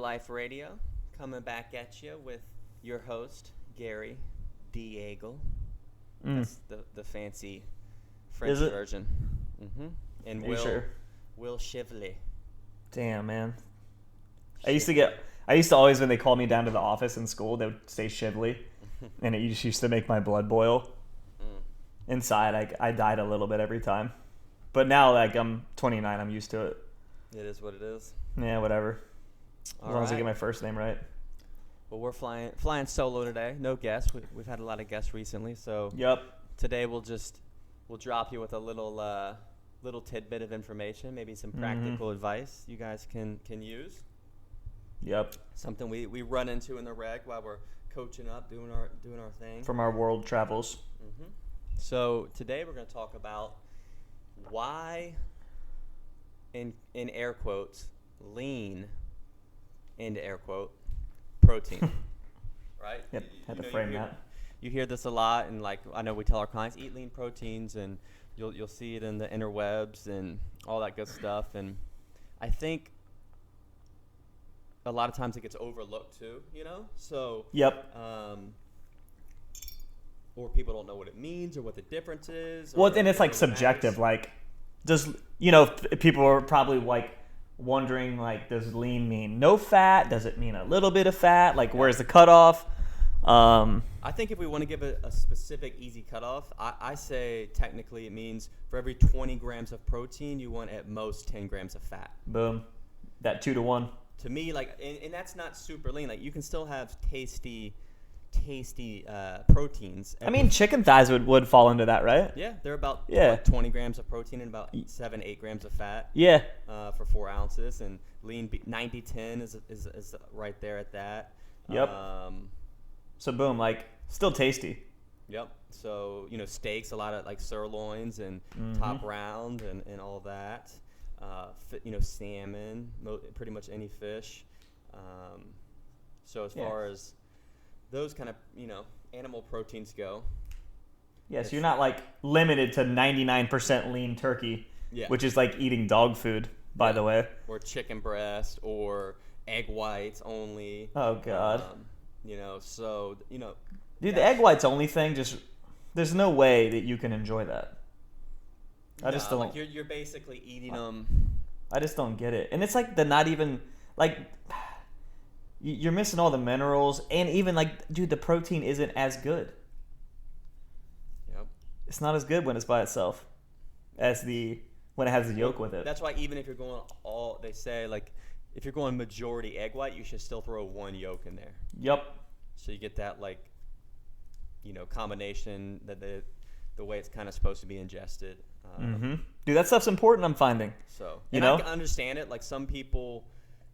Life Radio, coming back at you with your host, Gary Diego. That's the fancy French version. Mm-hmm. And Will Shively. Damn, man. I used to always, when they called me down to the office in school, they would say Shively, and it just used to make my blood boil. Inside, I died a little bit every time. But now, I'm 29, I'm used to it. It is what it is. Yeah, whatever. As long as I get my first name right. Well, we're flying solo today. No guests. We've had a lot of guests recently, so today we'll drop you with a little tidbit of information, maybe some practical advice you guys can use. Yep. Something we run into in the reg while we're coaching up, doing our thing. From our world travels. Mm-hmm. So today we're going to talk about why, in air quotes, lean, into air quote, protein. Right? Yep, had to frame that. You hear this a lot, and I know we tell our clients, eat lean proteins, and you'll see it in the interwebs and all that good stuff. And I think a lot of times it gets overlooked too, So yep. Or people don't know what it means or what the difference is. Well, and it's subjective. People are probably wondering, does lean mean no fat? Does it mean a little bit of fat? Where's the cutoff? I think if we want to give a specific easy cutoff, I say technically it means for every 20 grams of protein, you want at most 10 grams of fat. Boom. That 2 to 1. To me, and that's not super lean. You can still have tasty proteins. I mean, chicken thighs would fall into that, right? Yeah, they're about 20 grams of protein and about 7-8 grams of fat. Yeah. For 4 ounces, and lean 90-10 is right there at that. Yep. So boom, still tasty. Yep. So steaks, a lot of sirloins and top round and all that. Salmon, pretty much any fish. So as far as those kind of animal proteins go. Yeah, so you're not limited to 99% lean turkey, which is eating dog food, by the way. Or chicken breast or egg whites only. Oh God. Dude, the egg whites only thing, there's no way that you can enjoy that. I just don't. You're basically eating them. I just don't get it, and it's they're not even you're missing all the minerals, and even dude, the protein isn't as good. Yep. It's not as good when it's by itself as when it has the yolk with it. That's why even if you're going they say if you're going majority egg white, you should still throw 1 yolk in there. Yep. So you get that combination that the way it's kind of supposed to be ingested. Dude, that stuff's important, I'm finding. So, I can understand it. Some people,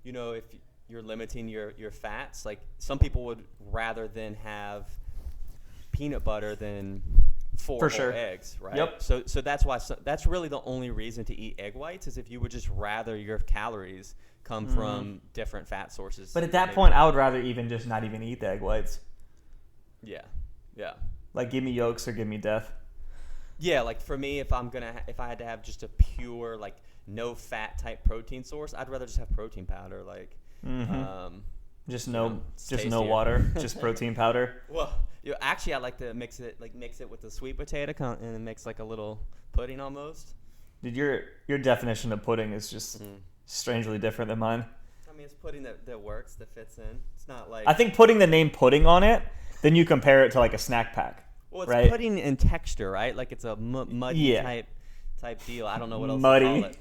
if you're limiting your fats, some people would rather than have peanut butter than 4 whole eggs, right? Yep. So that's why that's really the only reason to eat egg whites is if you would just rather your calories come from different fat sources. But at that point, I would rather even just not even eat the egg whites. Yeah. Yeah. Give me yolks or give me death. Yeah, for me, if I had to have just a pure no fat type protein source, I'd rather just have protein powder. Just no water, just protein powder. Well, actually, I like to mix it with the sweet potato and mix a little pudding almost. Dude, your definition of pudding is just strangely different than mine. I mean, it's pudding that works, that fits in. It's not I think putting the name pudding on it, then you compare it to a snack pack. Well, it's right? pudding in texture, right? It's a muddy type deal. I don't know what else muddy. to call it.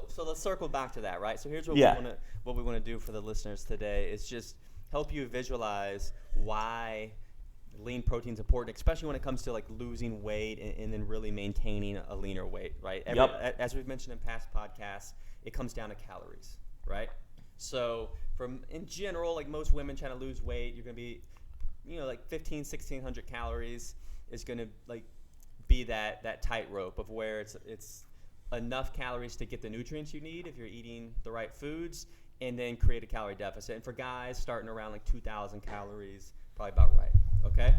So let's circle back to that, right? So here's what we want to do for the listeners today is just help you visualize why lean protein is important, especially when it comes to losing weight and then really maintaining a leaner weight, right? As we've mentioned in past podcasts, it comes down to calories, right? So in general, most women trying to lose weight, you're going to be 1,500-1,600 calories is going to be that tightrope of where it's enough calories to get the nutrients you need if you're eating the right foods, and then create a calorie deficit. And for guys, starting around 2,000 calories, probably about right. Okay.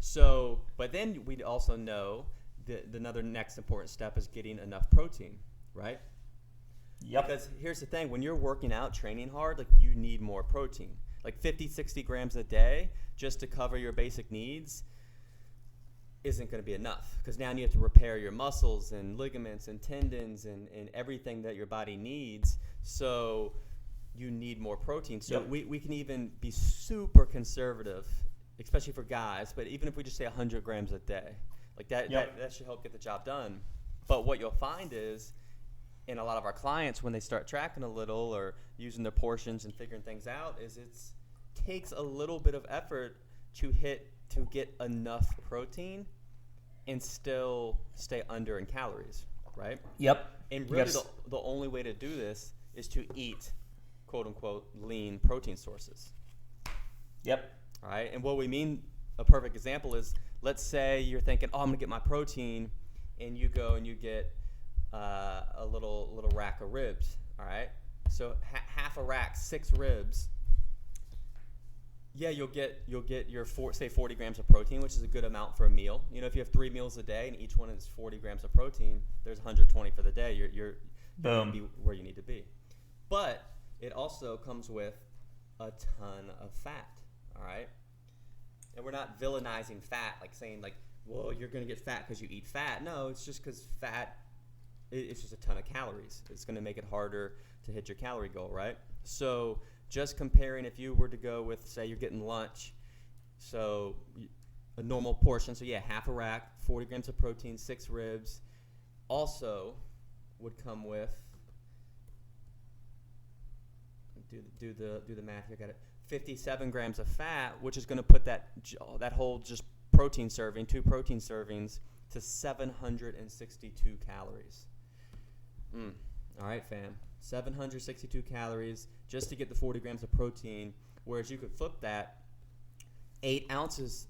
So, but then we also know that another next important step is getting enough protein, right? Yep. Because here's the thing, when you're working out, training hard, like you need more protein. Like 50, 60 grams a day just to cover your basic needs isn't going to be enough, because now you have to repair your muscles and ligaments and tendons and everything that your body needs. So you need more protein. So we can even be super conservative, especially for guys, but even if we just say 100 grams a day, like that should help get the job done. But what you'll find is, in a lot of our clients, when they start tracking a little or using their portions and figuring things out, is it takes a little bit of effort to get enough protein and still stay under in calories, right? Yep. And really the only way to do this is to eat, quote unquote, lean protein sources. Yep. All right. And what we mean, a perfect example is, let's say you're thinking, oh, I'm gonna get my protein, and you go and you get a little rack of ribs. All right. So half a rack, 6 ribs. Yeah, you'll get your 40 grams of protein, which is a good amount for a meal. You know, if you have 3 meals a day and each one is 40 grams of protein, there's 120 for the day. You're going to be where you need to be. But it also comes with a ton of fat. All right. And we're not villainizing fat, like saying like, well, you're going to get fat because you eat fat. No, it's just because fat, it's just a ton of calories. It's going to make it harder to hit your calorie goal, right? So just comparing, if you were to go with, say, you're getting lunch, so a normal portion, so yeah, half a rack, 40 grams of protein, 6 ribs, also would come with, do the math here, got it, 57 grams of fat, which is going to put that whole just protein serving, 2 protein servings, to 762 calories. All right, fam. 762 calories just to get the 40 grams of protein, whereas you could flip that, 8 ounces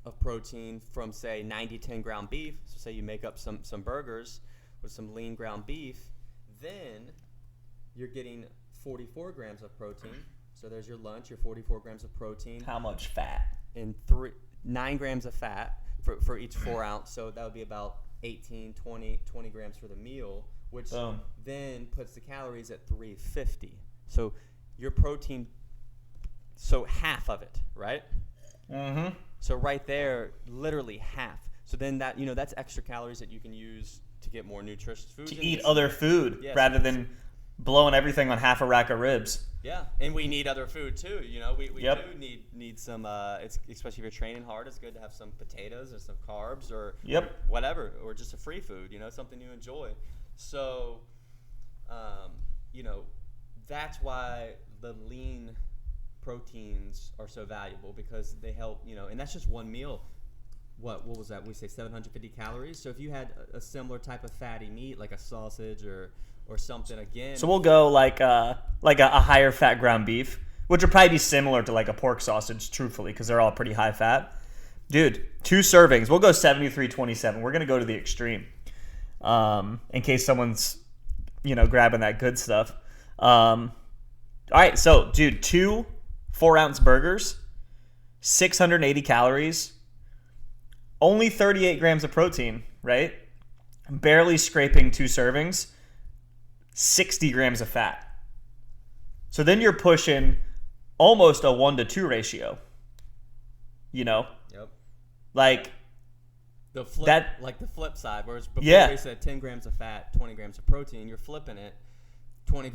of protein from, say, 90-10 ground beef. So say you make up some burgers with some lean ground beef, then you're getting 44 grams of protein. So there's your lunch, your 44 grams of protein. How much fat? And 9 grams of fat for each 4 ounce. So that would be about 18, 20 grams for the meal, which then puts the calories at 350. So your protein, so half of it, right? Mm-hmm. So right there, literally half. So then that, that's extra calories that you can use to get more nutritious food. To eat other food rather than blowing everything on half a rack of ribs. Yeah, and we need other food too. We do need some. It's especially if you're training hard. It's good to have some potatoes or some carbs or whatever, or just a free food. Something you enjoy. So, that's why the lean proteins are so valuable, because they help. And that's just one meal. What was that? We say 750 calories. So if you had a similar type of fatty meat, like a sausage or something, again. So we'll go like a higher fat ground beef, which would probably be similar to like a pork sausage, truthfully, because they're all pretty high fat. Dude, 2 servings. We'll go 73-27. We're gonna go to the extreme, in case someone's, grabbing that good stuff. All right, so dude, 2 4-ounce burgers, 680 calories, only 38 grams of protein, right? Barely scraping 2 servings. 60 grams of fat. So then you're pushing almost a 1-to-2 ratio. Yep. Like the flip side, whereas before we said 10 grams of fat, 20 grams of protein, you're flipping it 20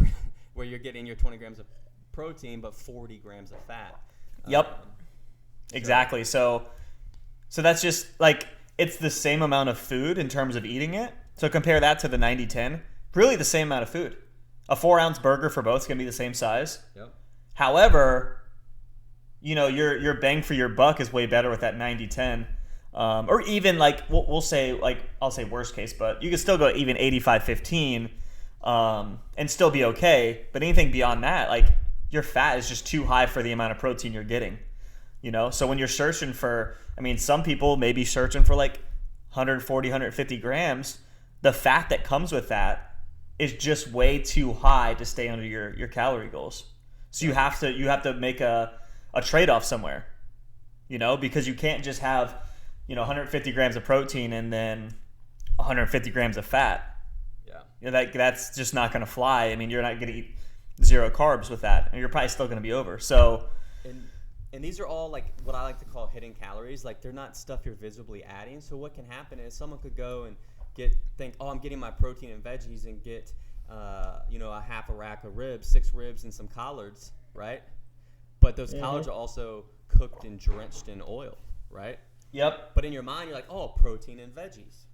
where you're getting your 20 grams of protein but 40 grams of fat. Yep. Exactly. So that's just like, it's the same amount of food in terms of eating it. So compare that to the 90-10. Really the same amount of food. A 4-ounce burger for both is going to be the same size. Yep. However, your bang for your buck is way better with that 90-10. Or even like, we'll say, like, I'll say worst case, but you can still go even 85-15 and still be okay. But anything beyond that, like, your fat is just too high for the amount of protein you're getting. So when you're searching for, some people may be searching for like 140, 150 grams. The fat that comes with that is just way too high to stay under your calorie goals. So you have to make a trade-off somewhere, because you can't just have, 150 grams of protein and then 150 grams of fat. You know, that's just not going to fly. I mean, you're not going to eat 0 carbs with that, and you're probably still going to be over. So, and these are all like what I like to call hidden calories. Like they're not stuff you're visibly adding. So what can happen is someone could go and think, oh, I'm getting my protein and veggies, and get a half a rack of ribs, 6 ribs, and some collards, right? But those collards are also cooked and drenched in oil, right? Yep. But in your mind, you're like, oh, protein and veggies,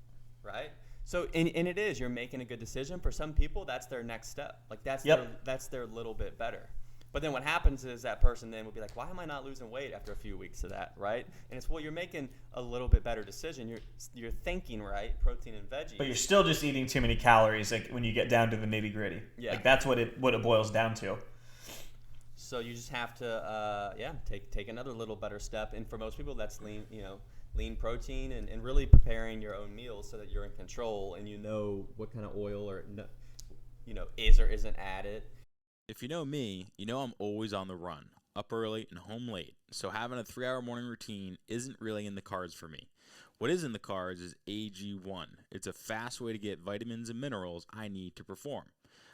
right? So, and it is, you're making a good decision. For some people, that's their next step. Like that's their little bit better. But then what happens is that person then will be like, why am I not losing weight after a few weeks of that, right? And it's, well, you're making a little bit better decision. You're thinking right, protein and veggies. But you're still just eating too many calories, like when you get down to the nitty gritty. Yeah. Like that's what it boils down to. So you just have to, take another little better step. And for most people, that's lean protein and really preparing your own meals so that you're in control and you know what kind of oil is or isn't added. If you know me, you know I'm always on the run, up early and home late, so having a 3-hour morning routine isn't really in the cards for me. What is in the cards is AG1. It's a fast way to get vitamins and minerals I need to perform.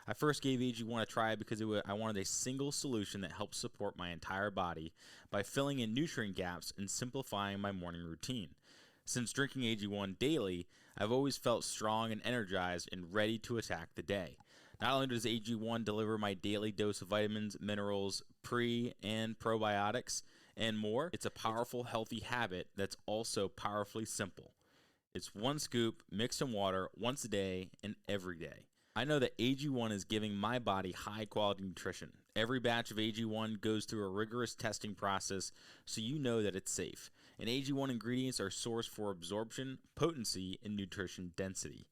I first gave AG1 a try because I wanted a single solution that helps support my entire body by filling in nutrient gaps and simplifying my morning routine. Since drinking AG1 daily, I've always felt strong and energized and ready to attack the day. Not only does AG1 deliver my daily dose of vitamins, minerals, pre- and probiotics, and more, it's a powerful, healthy habit that's also powerfully simple. It's 1 scoop mixed in water once a day and every day. I know that AG1 is giving my body high-quality nutrition. Every batch of AG1 goes through a rigorous testing process, so you know that it's safe. And AG1 ingredients are sourced for absorption, potency, and nutrition density.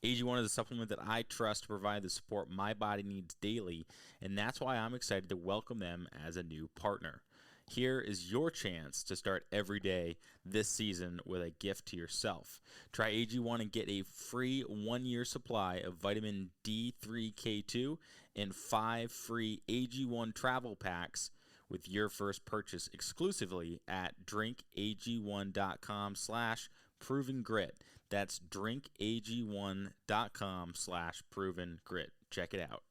AG1 is a supplement that I trust to provide the support my body needs daily, and that's why I'm excited to welcome them as a new partner. Here is your chance to start every day this season with a gift to yourself. Try AG1 and get a free 1-year supply of vitamin D3K2 and 5 free AG1 travel packs with your first purchase exclusively at drinkag1.com/provengrit. That's drinkag1.com/provengrit. Check it out.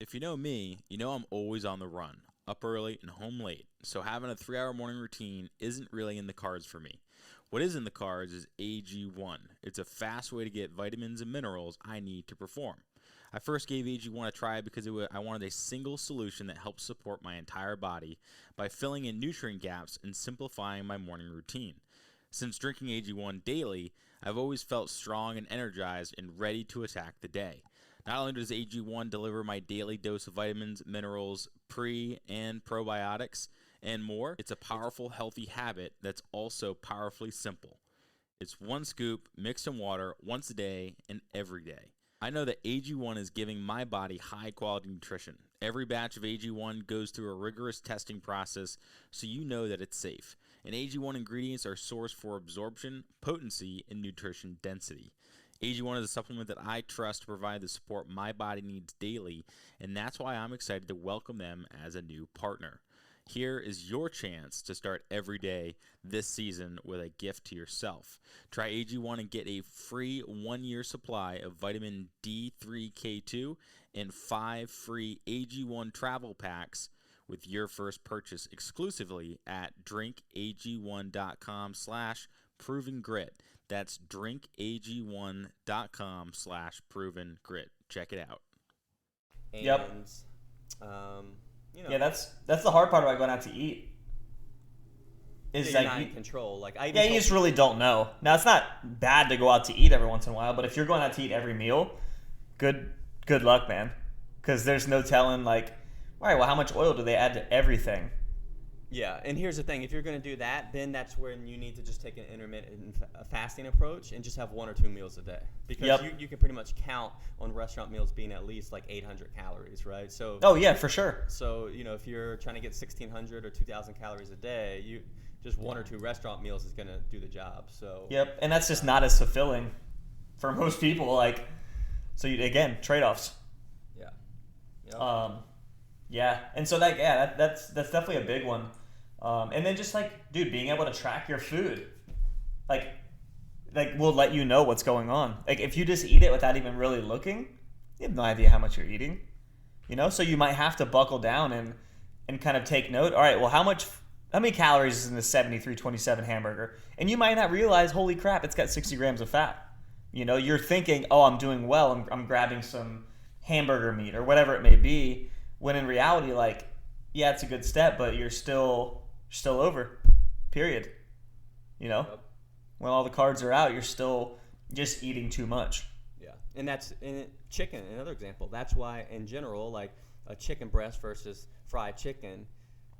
If you know me, you know I'm always on the run, up early and home late, so having a 3-hour morning routine isn't really in the cards for me. What is in the cards is AG1. It's a fast way to get vitamins and minerals I need to perform. I first gave AG1 a try because I wanted a single solution that helps support my entire body by filling in nutrient gaps and simplifying my morning routine. Since drinking AG1 daily, I've always felt strong and energized and ready to attack the day. Not only does AG1 deliver my daily dose of vitamins, minerals, pre- and probiotics, and more, it's a powerful, healthy habit that's also powerfully simple. It's 1 scoop mixed in water once a day and every day. I know that AG1 is giving my body high-quality nutrition. Every batch of AG1 goes through a rigorous testing process, so you know that it's safe. And AG1 ingredients are sourced for absorption, potency, and nutrition density. AG1 is a supplement that I trust to provide the support my body needs daily, and that's why I'm excited to welcome them as a new partner. Here is your chance to start every day this season with a gift to yourself. Try AG1 and get a free 1-year supply of vitamin D3K2 and 5 free AG1 travel packs with your first purchase exclusively at drinkag1.com/provengrit. That's drinkag1.com/provengrit. Check it out. And, yep. Yeah, that's the hard part about going out to eat. Is you're that not in control. Like you just really don't know. Now it's not bad to go out to eat every once in a while, but if you're going out to eat every meal, good luck, man. Because there's no telling. Like, all right, well, how much oil do they add to everything? Yeah, and here's the thing. If you're going to do that, then that's when you need to just take an intermittent fasting approach and just have 1 or 2 meals a day. Because you can pretty much count on restaurant meals being at least like 800 calories, right? So. Oh, yeah, for sure. So, if you're trying to get 1,600 or 2,000 calories a day, just 1 or 2 restaurant meals is going to do the job. So. Yep, and that's just not as fulfilling for most people. Like, so again, trade-offs. Yeah. Yep. Yeah, and so that's definitely a big one. And then just like, dude, being able to track your food. Like, like will let you know what's going on. Like if you just eat it without even really looking, you have no idea how much you're eating. You know, so you might have to buckle down and kind of take note. All right, well, how many calories is in the 7327 hamburger? And you might not realize, holy crap, it's got 60 grams of fat. You know, you're thinking, oh, I'm doing well. I'm grabbing some hamburger meat or whatever it may be. When in reality, like, yeah, it's a good step, but you're still over. Period. You know, when all the carbs are out, you're still just eating too much. Yeah, and chicken, another example. That's why, in general, like a chicken breast versus fried chicken,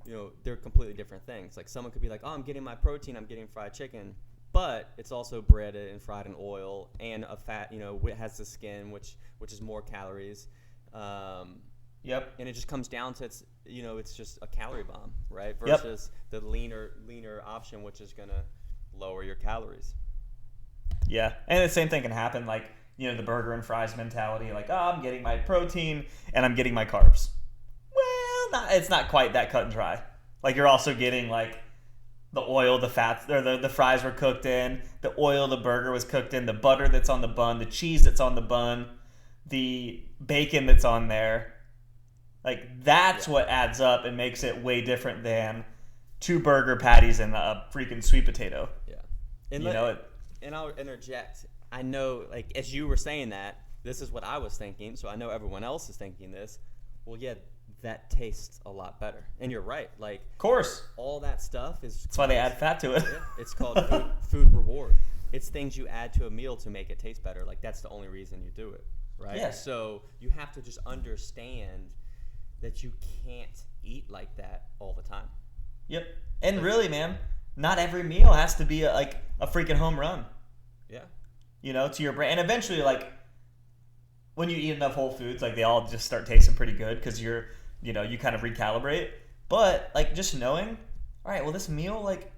you know, they're completely different things. Like someone could be like, oh, I'm getting my protein, I'm getting fried chicken, but it's also breaded and fried in oil and a fat, you know, it has the skin, which is more calories. Yep. And it just comes down to it's just a calorie bomb, right? Versus the leaner option, which is gonna lower your calories. Yeah, and the same thing can happen, like, you know, the burger and fries mentality, like, oh, I'm getting my protein and I'm getting my carbs. Well, it's not quite that cut and dry. Like, you're also getting, like, the oil, the fats, or the fries were cooked in, the oil the burger was cooked in, the butter that's on the bun, the cheese that's on the bun, the bacon that's on there. Like, that's what adds up and makes it way different than 2 burger patties and a freaking sweet potato. Yeah. And I'll interject. I know, like, as you were saying that, this is what I was thinking, so I know everyone else is thinking this. Well, yeah, that tastes a lot better. And you're right. Like, of course. All that stuff is... That's why they add fat to it. Yeah, it's called food reward. It's things you add to a meal to make it taste better. Like, that's the only reason you do it, right? Yeah. So you have to just understand that you can't eat like that all the time. Yep. And really, man, not every meal has to be a freaking home run. Yeah. You know, to your brain. And eventually, like, when you eat enough whole foods, like, they all just start tasting pretty good because you kind of recalibrate. But, like, just knowing, all right, well, this meal, like,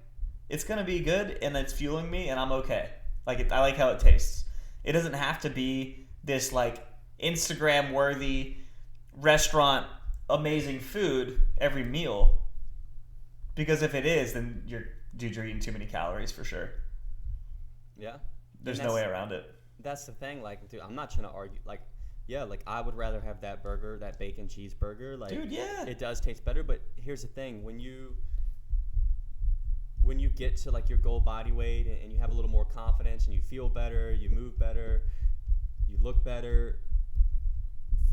it's going to be good and it's fueling me and I'm okay. Like, I like how it tastes. It doesn't have to be this, like, Instagram-worthy restaurant amazing food every meal. Because if it is, then you're eating too many calories for sure. Yeah. There's no way around it. That's the thing. Like, dude, I'm not trying to argue. Like, yeah, like, I would rather have that burger, that bacon cheeseburger. Like, dude, yeah. It does taste better. But here's the thing. When you get to, like, your goal body weight and you have a little more confidence and you feel better, you move better, you look better,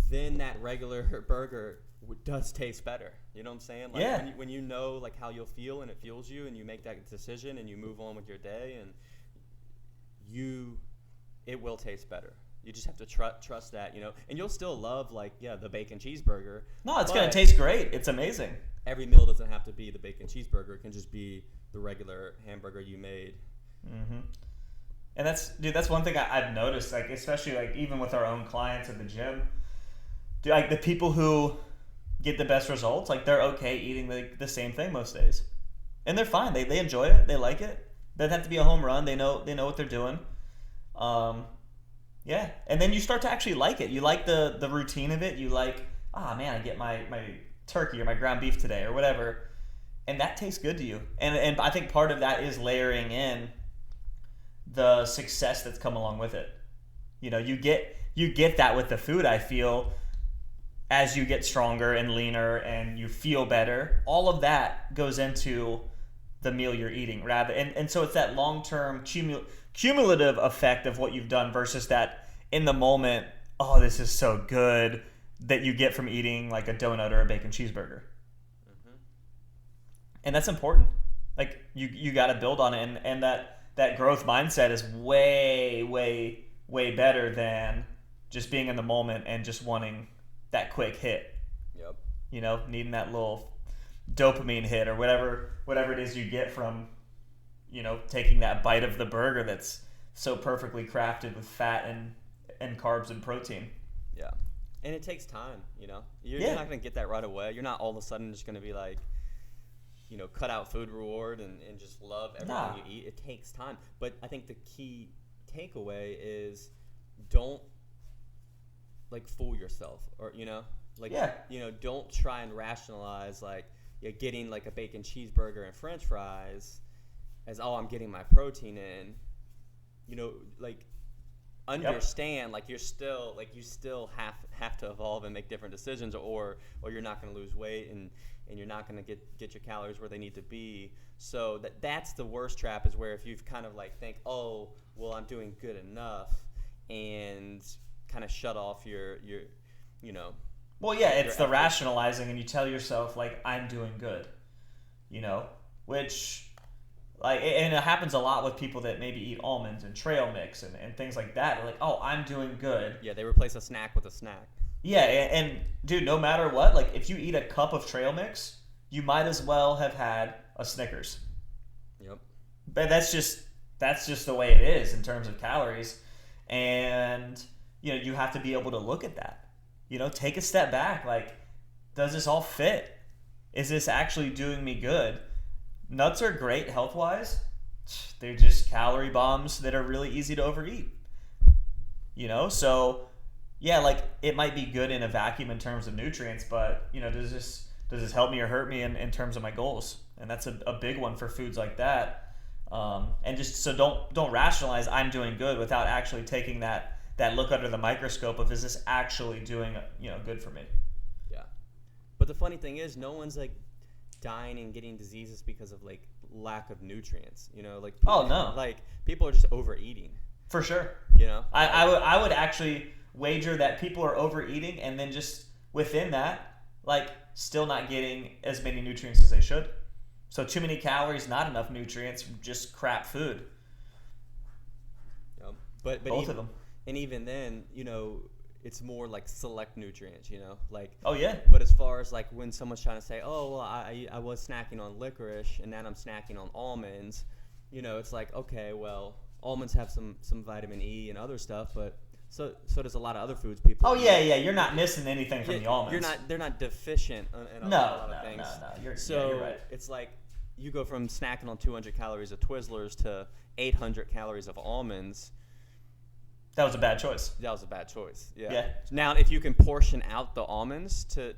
then that regular burger does taste better. You know what I'm saying? Like, yeah. When you know, like, how you'll feel and it fuels you and you make that decision and you move on with your day and it will taste better. You just have to trust that, you know. And you'll still love, like, the bacon cheeseburger. No, it's going to taste great. It's amazing. Every meal doesn't have to be the bacon cheeseburger. It can just be the regular hamburger you made. Mm-hmm. And that's one thing I've noticed, like, especially, like, even with our own clients at the gym. Dude, like, the people who get the best results, like, they're okay eating the same thing most days. And they're fine. They enjoy it. They like it. Doesn't have to be a home run. They know what they're doing. Yeah. And then you start to actually like it. You like the routine of it. You like, man, I get my turkey or my ground beef today or whatever. And that tastes good to you. And I think part of that is layering in the success that's come along with it. You know, you get that with the food, I feel, as you get stronger and leaner and you feel better. All of that goes into the meal you're eating, rather, and so it's that long-term cumulative effect of what you've done versus that in the moment, oh, this is so good, that you get from eating like a donut or a bacon cheeseburger. Mm-hmm. And that's important. Like, you got to build on it, and that growth mindset is way, way, way better than just being in the moment and just wanting that quick hit. Yep. You know, needing that little dopamine hit or whatever it is you get from, you know, taking that bite of the burger that's so perfectly crafted with fat and carbs and protein. Yeah. And it takes time, you know. You're not going to get that right away. You're not all of a sudden just going to be like, you know, cut out food reward and just love everything you eat. It takes time. But I think the key takeaway is don't, like, fool yourself, or, you know, like, you know, don't try and rationalize, like, you're getting, like, a bacon cheeseburger and french fries as, oh, I'm getting my protein in. like understand like you still have to evolve and make different decisions, or you're not going to lose weight and you're not going to get your calories where they need to be. So that's the worst trap, is where if you've kind of like think, oh, well, I'm doing good enough, and kind of shut off your Well, yeah, it's the effort. rationalizing, and you tell yourself like, I'm doing good, which, like, and it happens a lot with people that maybe eat almonds and trail mix and things like that. They're like, oh, I'm doing good. Yeah, they replace a snack with a snack. Yeah, and dude, no matter what, like, if you eat a cup of trail mix, you might as well have had a Snickers. Yep. But that's just the way it is in terms of calories, and you have to be able to look at that. Take a step back. Like, does this all fit? Is this actually doing me good? Nuts are great health-wise. They're just calorie bombs that are really easy to overeat. So yeah, like, it might be good in a vacuum in terms of nutrients, but does this help me or hurt me in terms of my goals? And that's a big one for foods like that. And just so don't rationalize I'm doing good without actually taking that look under the microscope of, is this actually doing good for me? Yeah. But the funny thing is, no one's like dying and getting diseases because of like lack of nutrients. Like people, Oh, no. like people are just overeating. For sure. I would actually wager that people are overeating, and then just within that, like, still not getting as many nutrients as they should. So too many calories, not enough nutrients, just crap food. Yep. But Both even, of them. And even then, it's more like select nutrients, like. Oh yeah. But as far as like when someone's trying to say, oh, well, I was snacking on licorice and now I'm snacking on almonds, it's like, okay, well, almonds have some vitamin E and other stuff, but so does a lot of other foods people. Oh yeah, yeah. You're not missing anything from the almonds. They're not deficient in a lot of things. No. You're right. It's like you go from snacking on 200 calories of Twizzlers to 800 calories of almonds. That was a bad choice. That was a bad choice. Yeah. Yeah. Now, if you can portion out the almonds to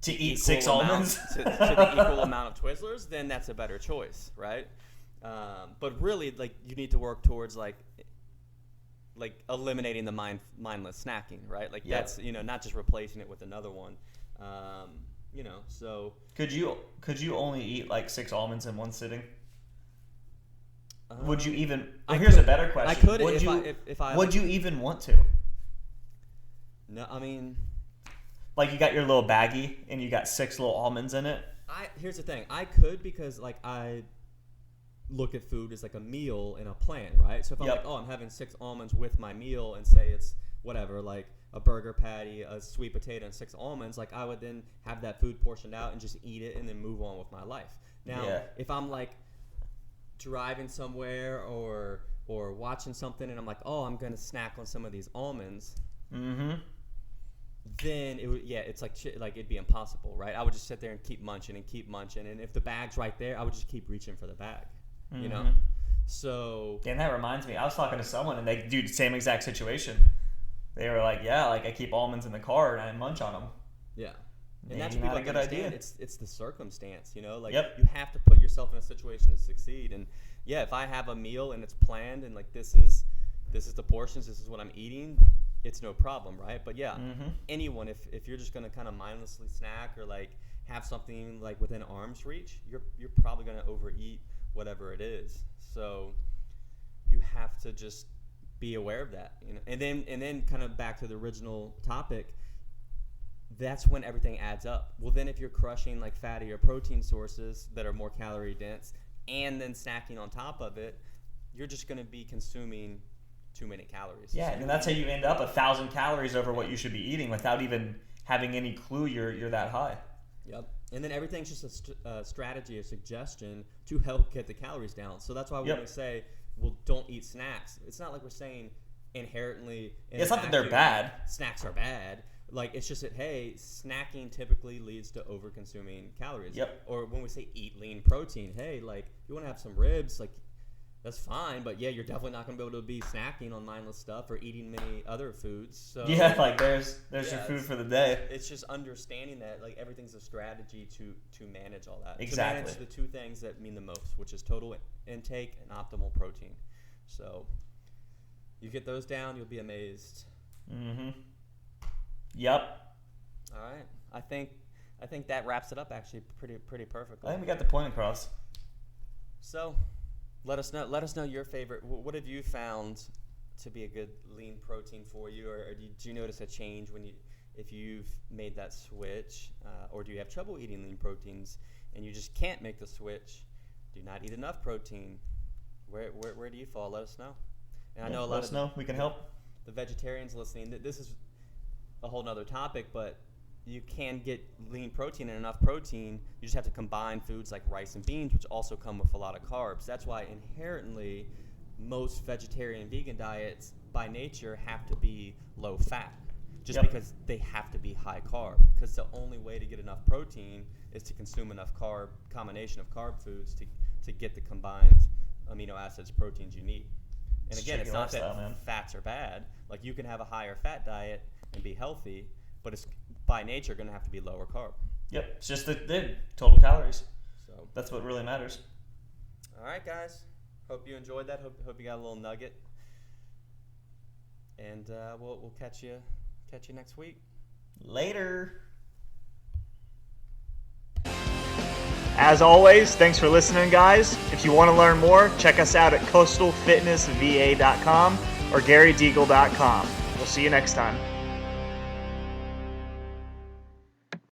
eat 6 almonds to the equal amount of Twizzlers, then that's a better choice, right? But really, like, you need to work towards like eliminating the mindless snacking, right? Like, that's not just replacing it with another one. So could you only eat like 6 almonds in one sitting? Would you even? Here's a better question. I could if I would you even want to? No, I mean, like, you got your little baggie and you got 6 little almonds in it. Here's the thing. I could, because like I look at food as like a meal and a plan, right? So if I'm like, oh, I'm having 6 almonds with my meal, and say it's whatever, like a burger patty, a sweet potato, and 6 almonds, like I would then have that food portioned out and just eat it and then move on with my life. Now, if I'm like driving somewhere or watching something and I'm like, oh, I'm gonna snack on some of these almonds, then it's like it'd be impossible, right? I would just sit there and keep munching, and if the bag's right there, I would just keep reaching for the bag, So. And that reminds me, I was talking to someone and they do the same exact situation. They were like, yeah, like I keep almonds in the car and I munch on them. Yeah. And Maybe that's what people not a good understand. idea. It's the circumstance, like Yep. you have to put yourself in a situation to succeed. And yeah, if I have a meal and it's planned and like this is the portions, this is what I'm eating, it's no problem, right? But yeah, anyone, if you're just gonna kind of mindlessly snack or like have something like within arm's reach, you're probably gonna overeat whatever it is. So you have to just be aware of that, And then kind of back to the original topic. That's when everything adds up. Well, then if you're crushing like fatty or protein sources that are more calorie dense and then snacking on top of it, you're just going to be consuming too many calories. Yeah, and that's how you end up 1,000 calories over what you should be eating without even having any clue you're that high. Yep. And then everything's just a strategy, a suggestion to help get the calories down. So that's why when we say, well, don't eat snacks, it's not like we're saying inherently. It's not that they're bad. Snacks are bad. Like, it's just that, hey, snacking typically leads to over-consuming calories. Yep. Or when we say eat lean protein, hey, like, you want to have some ribs, like, that's fine. But, yeah, you're definitely not going to be able to be snacking on mindless stuff or eating many other foods. So yeah, like, there's your food for the day. It's just understanding that, like, everything's a strategy to manage all that. Exactly. To manage the two things that mean the most, which is total intake and optimal protein. So, You get those down, you'll be amazed. Mm-hmm. Yep. All right. I think that wraps it up actually pretty perfectly. I think we got the point across. So, let us know your favorite. What have you found to be a good lean protein for you, or do you notice a change if you've made that switch, or do you have trouble eating lean proteins and you just can't make the switch? Do you not eat enough protein? Where do you fall? Let us know. And I know a lot let us know. We can help. The vegetarians listening. This is a whole nother topic, but you can get lean protein and enough protein. You just have to combine foods like rice and beans, which also come with a lot of carbs. That's why inherently most vegetarian and vegan diets by nature have to be low fat, just because they have to be high carb. Because the only way to get enough protein is to consume enough combination of carb foods to get the combined amino acids, proteins you need. And again, it's not that fats are bad. Like, you can have a higher fat diet and be healthy, but it's by nature going to have to be lower carb. Yep, it's just the total calories. So that's what really matters. All right, guys. Hope you enjoyed that. Hope you got a little nugget. And we'll catch you next week. Later. As always, thanks for listening, guys. If you want to learn more, check us out at coastalfitnessva.com or garydeagle.com. We'll see you next time.